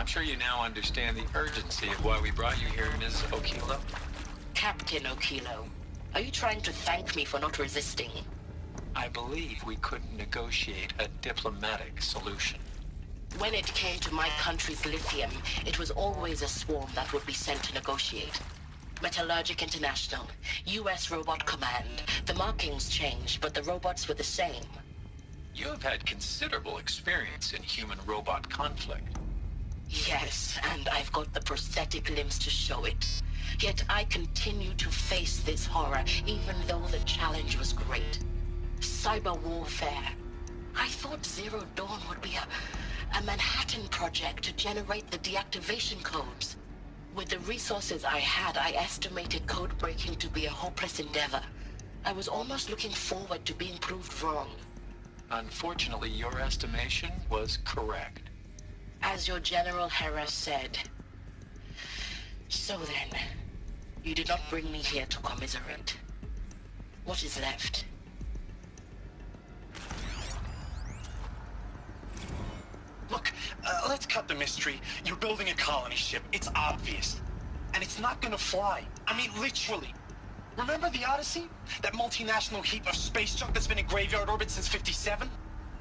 sure you now understand the urgency of why we brought you here, Ms. Okilo. Captain Okilo, are you trying to thank me for not resisting? I believe we couldn't negotiate a diplomatic solution. When it came to my country's lithium, it was always a swarm that would be sent to negotiate. Metallurgic International, US Robot Command. The markings changed, but the robots were the same. You have had considerable experience in human-robot conflict. Yes, and I've got the prosthetic limbs to show it. Yet I continue to face this horror, even though the challenge was great. Cyber warfare. I thought Zero Dawn would be a Manhattan project to generate the deactivation codes. With the resources I had, I estimated code breaking to be a hopeless endeavor. I was almost looking forward to being proved wrong. Unfortunately, your estimation was correct. As your General Hera said. So then, you did not bring me here to commiserate. What is left? Look, let's cut the mystery. You're building a colony ship. It's obvious. And it's not gonna fly. I mean, literally. Remember the Odyssey? That multinational heap of space junk that's been in graveyard orbit since '57?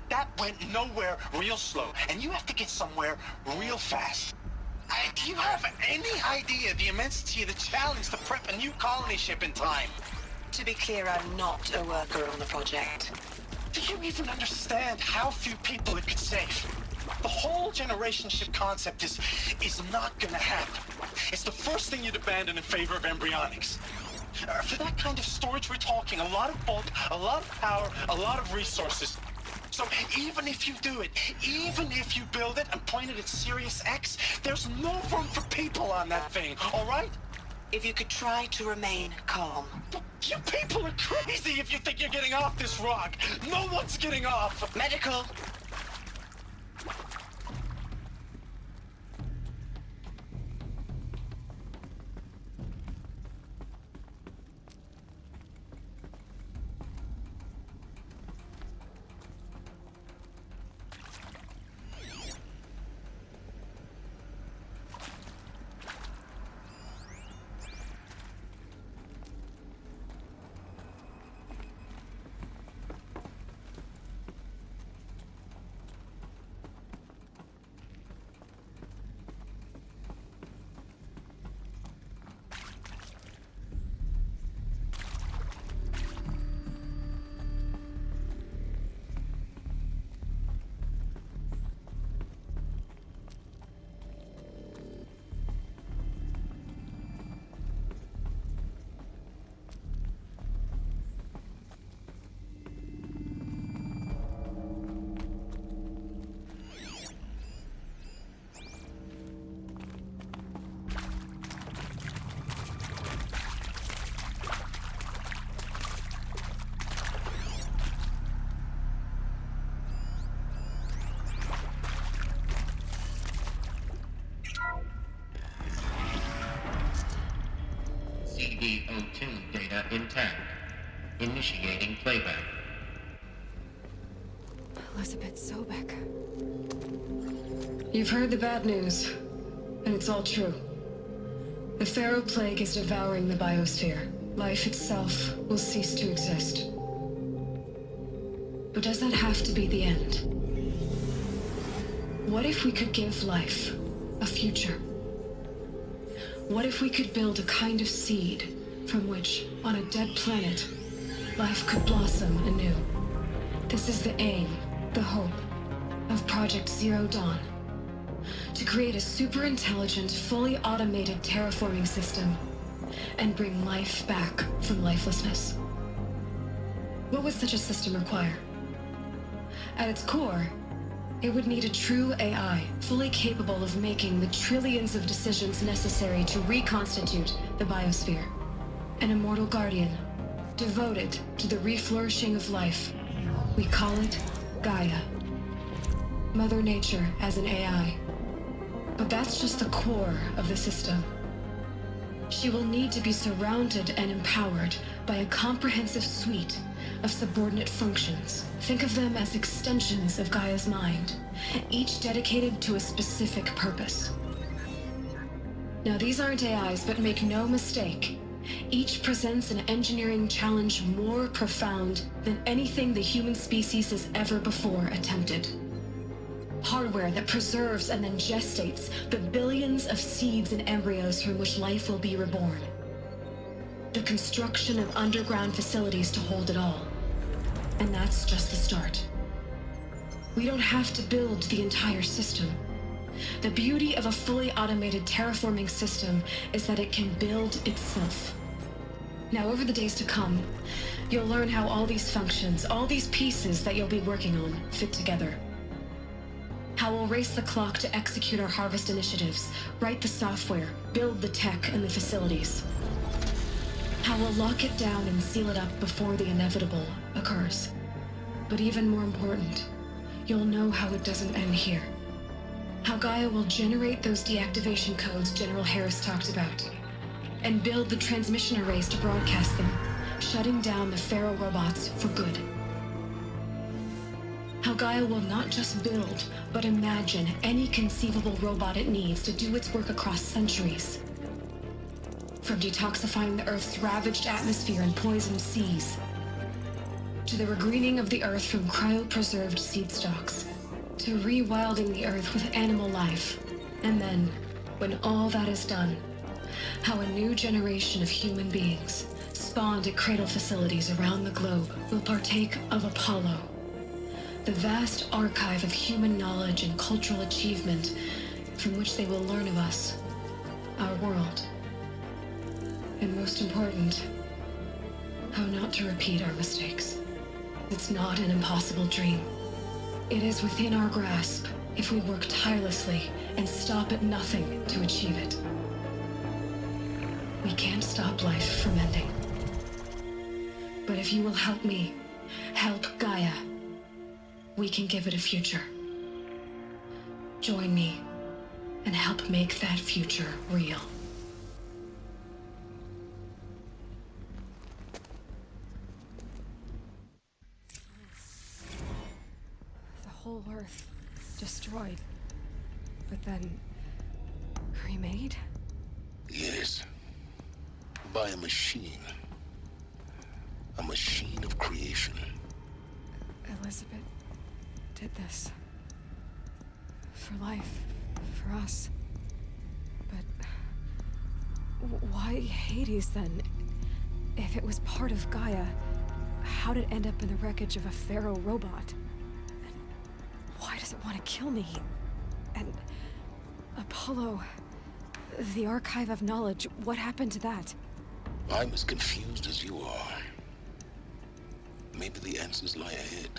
That went nowhere real slow. And you have to get somewhere real fast. Do you have any idea the immensity of the challenge to prep a new colony ship in time? To be clear, I'm not a worker on the project. Do you even understand how few people it could save? The whole generation ship concept is not gonna happen. It's the first thing you'd abandon in favor of embryonics. For that kind of storage, we're talking a lot of bulk, a lot of power, a lot of resources. So even if you do it, even if you build it and point it at Sirius X, there's no room for people on that thing, all right? If you could try to remain calm. You people are crazy if you think you're getting off this rock. No one's getting off. Medical! CD02 data intact. Initiating playback. Elizabeth Sobek. You've heard the bad news, and it's all true. The Pharaoh Plague is devouring the biosphere. Life itself will cease to exist. But does that have to be the end? What if we could give life a future? What if we could build a kind of seed from which, on a dead planet, life could blossom anew? This is the aim, the hope, of Project Zero Dawn. To create a super-intelligent, fully automated terraforming system and bring life back from lifelessness. What would such a system require? At its core, it would need a true AI, fully capable of making the trillions of decisions necessary to reconstitute the biosphere. An immortal guardian, devoted to the reflourishing of life. We call it Gaia. Mother Nature as an AI. But that's just the core of the system. She will need to be surrounded and empowered by a comprehensive suite of subordinate functions. Think of them as extensions of Gaia's mind, each dedicated to a specific purpose. Now, these aren't AIs, but make no mistake, each presents an engineering challenge more profound than anything the human species has ever before attempted. Hardware that preserves and then gestates the billions of seeds and embryos from which life will be reborn. The construction of underground facilities to hold it all. And that's just the start. We don't have to build the entire system. The beauty of a fully automated terraforming system is that it can build itself. Now, over the days to come, you'll learn how all these functions, all these pieces that you'll be working on, fit together. How we'll race the clock to execute our harvest initiatives, write the software, build the tech and the facilities. How we'll lock it down and seal it up before the inevitable occurs. But even more important, you'll know how it doesn't end here. How Gaia will generate those deactivation codes General Harris talked about, and build the transmission arrays to broadcast them, shutting down the Pharaoh robots for good. How Gaia will not just build, but imagine any conceivable robot it needs to do its work across centuries. From detoxifying the Earth's ravaged atmosphere and poisoned seas, to the regreening of the Earth from cryopreserved seed stalks, to rewilding the Earth with animal life. And then, when all that is done, how a new generation of human beings, spawned at cradle facilities around the globe, will partake of Apollo, the vast archive of human knowledge and cultural achievement from which they will learn of us, our world. And most important, how not to repeat our mistakes. It's not an impossible dream. It is within our grasp if we work tirelessly and stop at nothing to achieve it. We can't stop life from ending. But if you will help me, help Gaia, we can give it a future. Join me and help make that future real. The whole Earth destroyed, but then remade? Yes. By a machine. A machine of creation. Elizabeth did this. For life. For us. But why Hades then? If it was part of Gaia, how did it end up in the wreckage of a Pharaoh robot? And why does it want to kill me? And Apollo, the archive of knowledge, what happened to that? I'm as confused as you are. Maybe the answers lie ahead.